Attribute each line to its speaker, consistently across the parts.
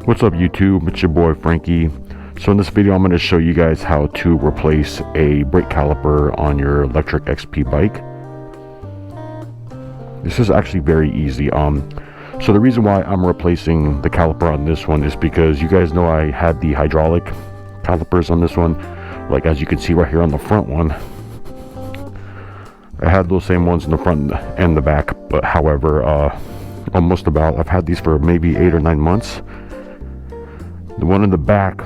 Speaker 1: What's up YouTube, it's your boy Frankie. So in this video I'm going to show you guys how to replace a brake caliper on your electric XP bike. This is actually very easy. So the reason why I'm replacing the caliper on this one is because you guys know I had the hydraulic calipers on this one. Like as you can see right here on the front one, I had those same ones in the front and the back, but however, I've had these for maybe 8 or 9 months. The one in the back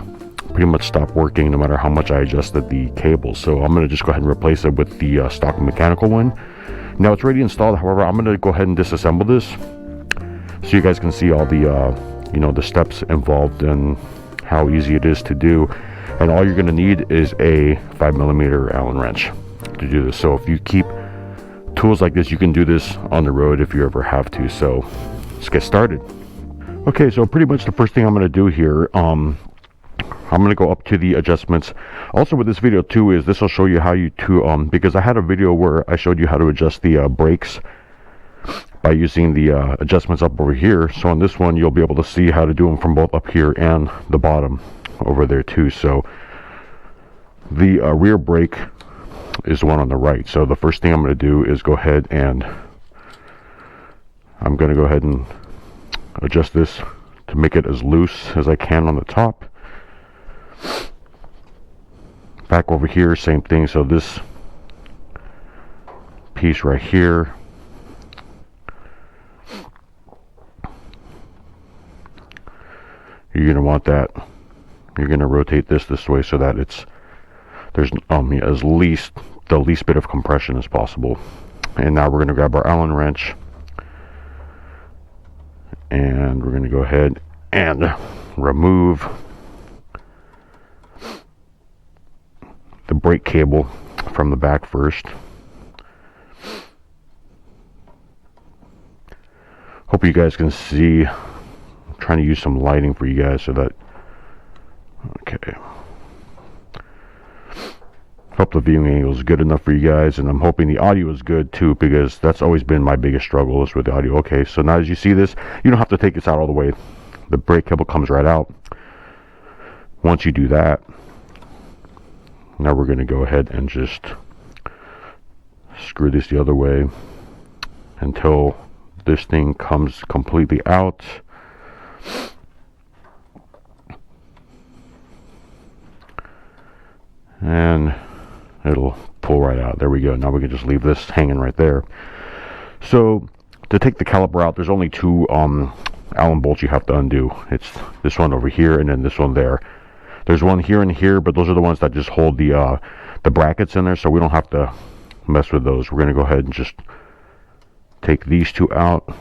Speaker 1: pretty much stopped working no matter how much I adjusted the cable, so I'm going to just go ahead and replace it with the stock mechanical one. Now it's already installed, however I'm going to go ahead and disassemble this so you guys can see all the the steps involved and how easy it is to do. And all you're going to need is a 5mm Allen wrench to do this. So if you keep tools like this, you can do this on the road if you ever have to. So let's get started. Okay, so pretty much the first thing I'm going to do here, I'm going to go up to the adjustments. Also with this video too is this will show you how because I had a video where I showed you how to adjust the brakes by using the adjustments up over here. So on this one you'll be able to see how to do them from both up here and the bottom over there too. So the rear brake is the one on the right. So the first thing I'm going to do is go ahead and adjust this to make it as loose as I can on the top. Back over here, same thing. So this piece right here, you're going to want that. You're going to rotate this way so that there's the least bit of compression as possible. And now we're going to grab our Allen wrench and we're going to go ahead and remove the brake cable from the back first. Hope you guys can see. I'm trying to use some lighting for you guys so that, okay, hope the viewing angle is good enough for you guys, and I'm hoping the audio is good too, because that's always been my biggest struggle is with the audio. Okay, so now as you see this, you don't have to take this out all the way. The brake cable comes right out. Once you do that, now we're going to go ahead and just screw this the other way until this thing comes completely out. And it'll pull right out. There we go. Now we can just leave this hanging right there. So to take the caliper out, there's only two Allen bolts you have to undo. It's this one over here and then this one there. There's one here and here, but those are the ones that just hold the brackets in there, so we don't have to mess with those. We're going to go ahead and just take these two out.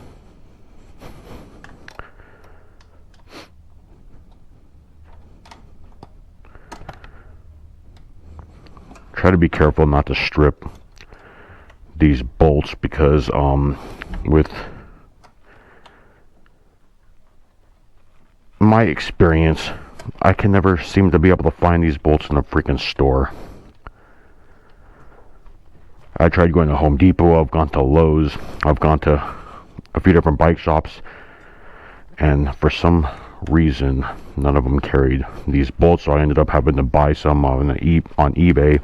Speaker 1: Try to be careful not to strip these bolts, because with my experience, I can never seem to be able to find these bolts in a freaking store. I tried going to Home Depot, I've gone to Lowe's, I've gone to a few different bike shops, and for some reason none of them carried these bolts, so I ended up having to buy some on eBay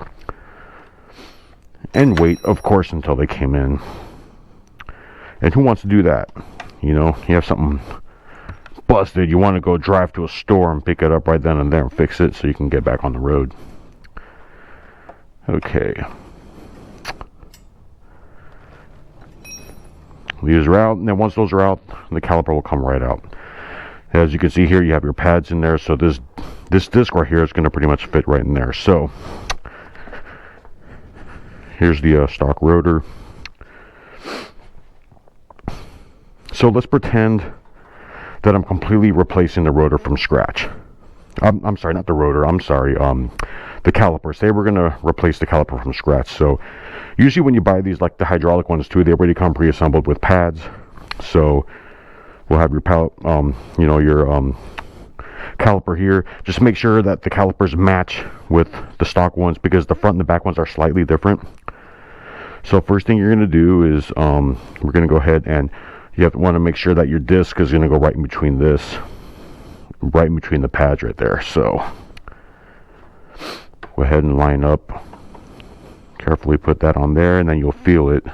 Speaker 1: and wait, of course, until they came in. And who wants to do that? You know, you have something busted, you want to go drive to a store and pick it up right then and there and fix it so you can get back on the road. Okay, these are out, and then once those are out, the caliper will come right out. As you can see here, you have your pads in there, so this disc right here is going to pretty much fit right in there. So here's the stock rotor. So let's pretend that I'm completely replacing the rotor from scratch. I'm sorry, not the rotor, I'm sorry, the caliper. Say we're going to replace the caliper from scratch. So usually when you buy these, like the hydraulic ones too, they already come pre-assembled with pads. So we'll have your caliper here. Just make sure that the calipers match with the stock ones, because the front and the back ones are slightly different. So first thing you're going to do is we're going to go ahead and you want to make sure that your disc is going to go right in between this right in between the pads right there. So go ahead and line up, carefully put that on there, and then you'll feel it.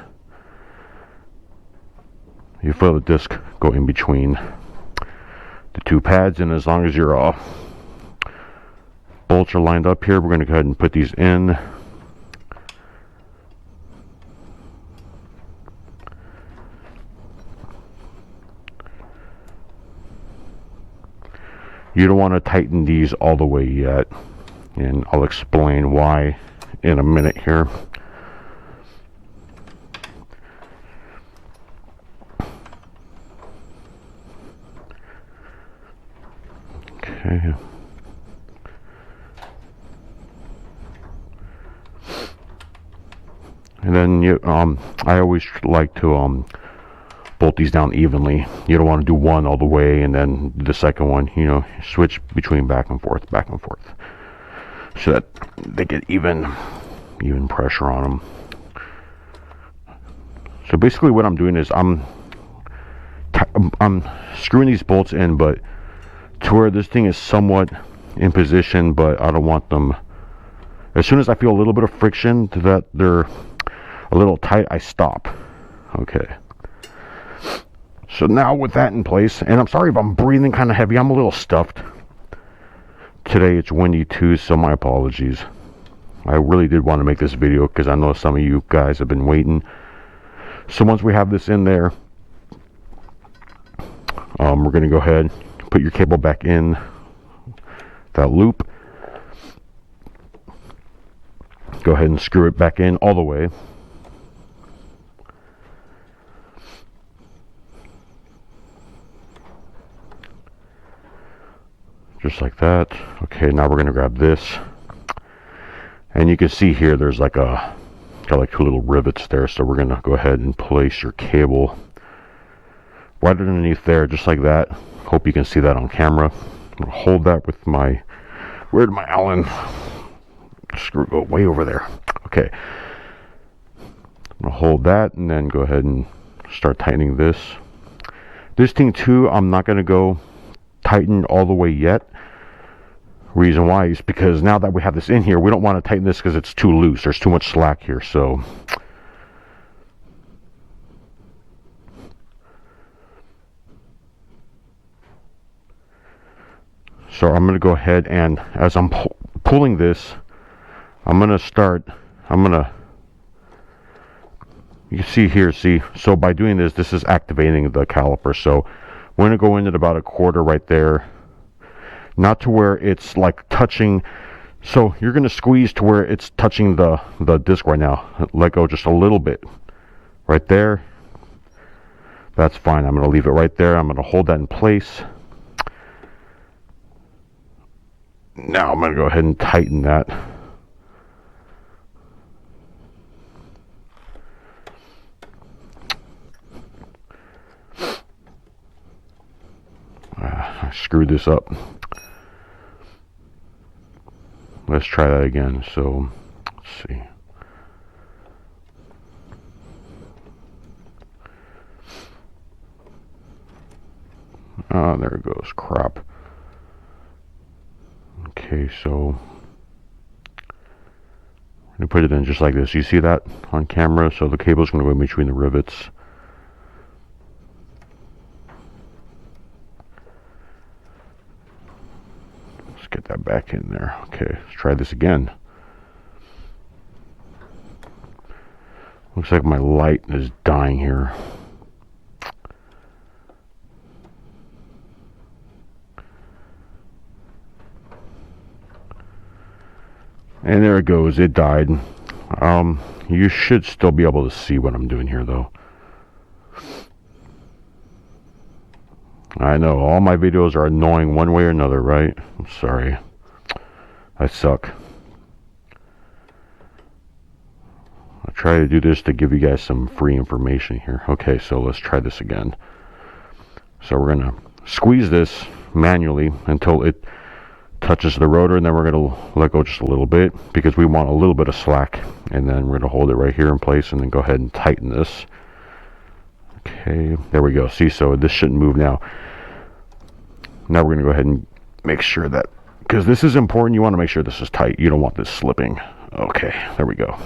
Speaker 1: You feel the disc go in between the two pads, and as long as your bolts are lined up here, we're going to go ahead and put these in. You don't want to tighten these all the way yet, and I'll explain why in a minute here. Okay. And then I always like to bolt these down evenly. You don't want to do one all the way and then the second one, you know, switch between back and forth, so that they get even pressure on them. So basically what I'm doing is I'm screwing these bolts in, but to where this thing is somewhat in position, but I don't want them. As soon as I feel a little bit of friction that they're a little tight, I stop. Okay. So now with that in place, and I'm sorry if I'm breathing kind of heavy, I'm a little stuffed. Today it's windy too, so my apologies. I really did want to make this video because I know some of you guys have been waiting. So once we have this in there, we're going to go ahead, put your cable back in that loop. Go ahead and screw it back in all the way. Just like that. Okay, now we're going to grab this. And you can see here there's like got like two little rivets there, so we're going to go ahead and place your cable right underneath there, just like that. Hope you can see that on camera. I'm going to hold that with my, where'd my Allen screw go? Way over there. Okay. I'm going to hold that and then go ahead and start tightening this. This thing too, I'm not going to go tighten all the way yet. Reason why is because now that we have this in here, we don't want to tighten this because it's too loose. There's too much slack here. So I'm going to go ahead, and as I'm pulling this, you can see here, so by doing this, this is activating the caliper. So we're going to go in at about a quarter right there, not to where it's like touching. So you're going to squeeze to where it's touching the disc right now. Let go just a little bit right there. That's fine. I'm going to leave it right there. I'm going to hold that in place. Now I'm going to go ahead and tighten that. I screwed this up. Let's try that again. So let's see. There it goes. Crap. Okay, so I'm going to put it in just like this. You see that on camera? So the cable's going to go in between the rivets. Let's get that back in there. Okay, let's try this again. Looks like my light is dying here. And there it goes, it died. You should still be able to see what I'm doing here though. I know, all my videos are annoying one way or another, right? I'm sorry. I suck. I try to do this to give you guys some free information here. Okay, so let's try this again. So we're going to squeeze this manually until it touches the rotor, and then we're going to let go just a little bit because we want a little bit of slack, and then we're going to hold it right here in place and then go ahead and tighten this. Okay, there we go. See, so this shouldn't move now. Now we're going to go ahead and make sure that, because this is important, you want to make sure this is tight. You don't want this slipping. Okay, there we go.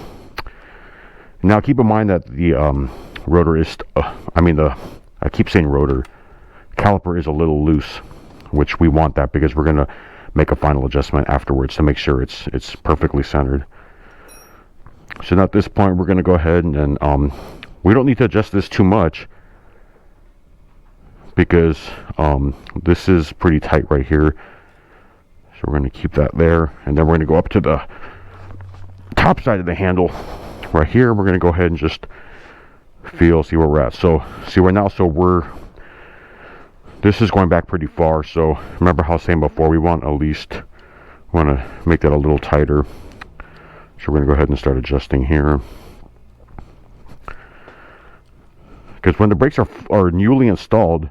Speaker 1: Now keep in mind that the rotor is, I keep saying rotor, caliper is a little loose, which we want that because we're going to make a final adjustment afterwards to make sure it's perfectly centered. So now at this point we're going to go ahead and we don't need to adjust this too much because this is pretty tight right here. So we're going to keep that there, and then we're going to go up to the top side of the handle right here. We're going to go ahead and just feel, see where we're at. So see right now, this is going back pretty far. So remember how I was saying before, we want to make that a little tighter. So we're going to go ahead and start adjusting here. Because when the brakes are newly installed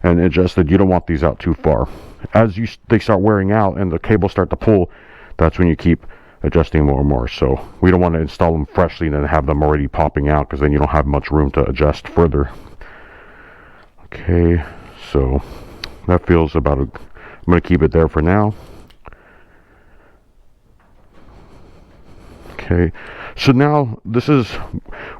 Speaker 1: and adjusted, you don't want these out too far. As they start wearing out and the cables start to pull, that's when you keep adjusting more and more. So we don't want to install them freshly and then have them already popping out, because then you don't have much room to adjust further. Okay, so that feels about I'm going to keep it there for now. Okay, so now this is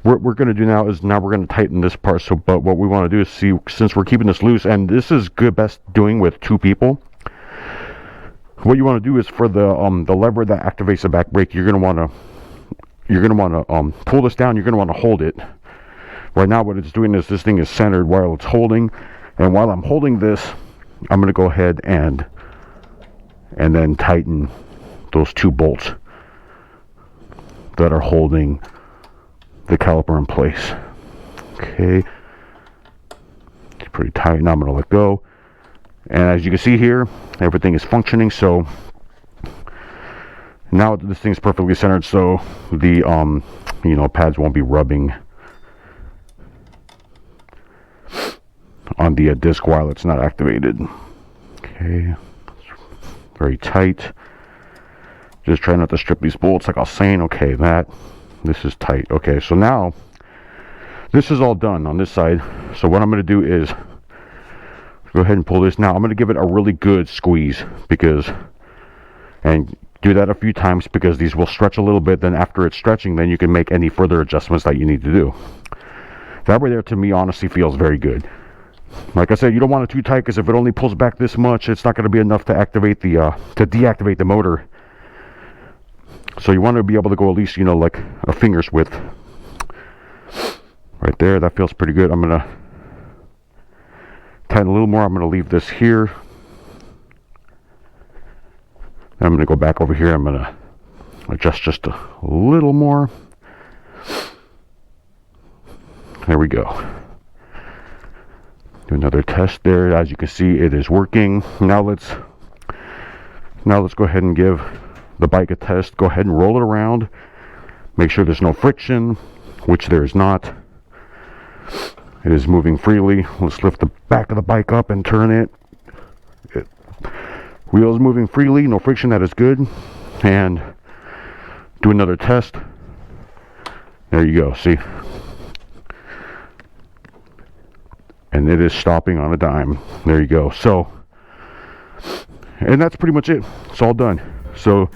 Speaker 1: what we're going to do now is we're going to tighten this part. So, but what we want to do is see, since we're keeping this loose, and this is best doing with two people, what you want to do is for the lever that activates the back brake, you're going to want to pull this down. You're going to want to hold it. Right now what it's doing is this thing is centered while it's holding, and while I'm holding this, I'm going to go ahead and then tighten those two bolts that are holding the caliper in place. Okay, it's pretty tight. Now I'm going to let go, and as you can see here, everything is functioning. So now this thing is perfectly centered, so the pads won't be rubbing on the disc while it's not activated. Okay, very tight. Just try not to strip these bolts like I was saying. Okay, this is tight. Okay, so now this is all done on this side. So what I'm going to do is go ahead and pull this. Now I'm going to give it a really good squeeze, and do that a few times, because these will stretch a little bit. Then after it's stretching, then you can make any further adjustments that you need to do. That right there, to me, honestly feels very good. Like I said, you don't want it too tight, because if it only pulls back this much, it's not going to be enough to activate to deactivate the motor. So you want to be able to go at least, like a finger's width. Right there, that feels pretty good. I'm going to tighten a little more. I'm going to leave this here. I'm going to go back over here. I'm going to adjust just a little more. There we go. Do another test there. As you can see, it is working. Now let's go ahead and give the bike a test. Go ahead and roll it around. Make sure there's no friction, which there is not. It is moving freely. Let's lift the back of the bike up and turn it. Wheels moving freely, no friction, that is good. And do another test. There you go, see? And it is stopping on a dime. There you go. So, and that's pretty much it. It's all done. So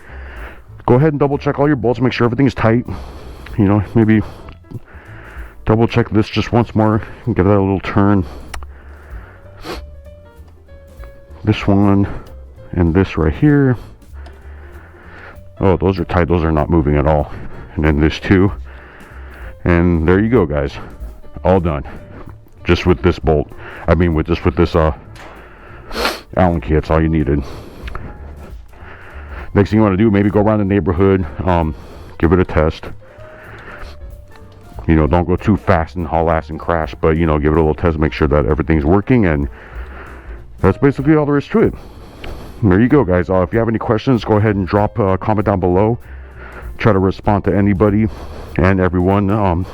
Speaker 1: go ahead and double check all your bolts, make sure everything is tight. Maybe double check this just once more and give that a little turn. This one and this right here. Oh, those are tight. Those are not moving at all. And then this too. And there you go, guys. All done. Just with this bolt. With this Allen key. That's all you needed. Next thing you want to do, maybe go around the neighborhood, give it a test. Don't go too fast and haul ass and crash, but give it a little test, make sure that everything's working, and that's basically all there is to it. There you go, guys. If you have any questions, go ahead and drop a comment down below. Try to respond to anybody and everyone, to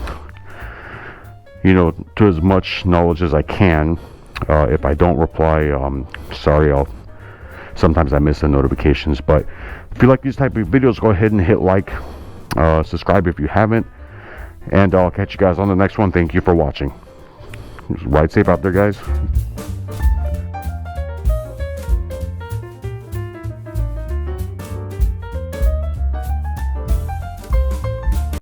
Speaker 1: as much knowledge as I can. If I don't reply, sorry, sometimes I miss the notifications. But if you like these type of videos, go ahead and hit like, subscribe if you haven't, and I'll catch you guys on the next one. Thank you for watching. Ride safe out there, guys.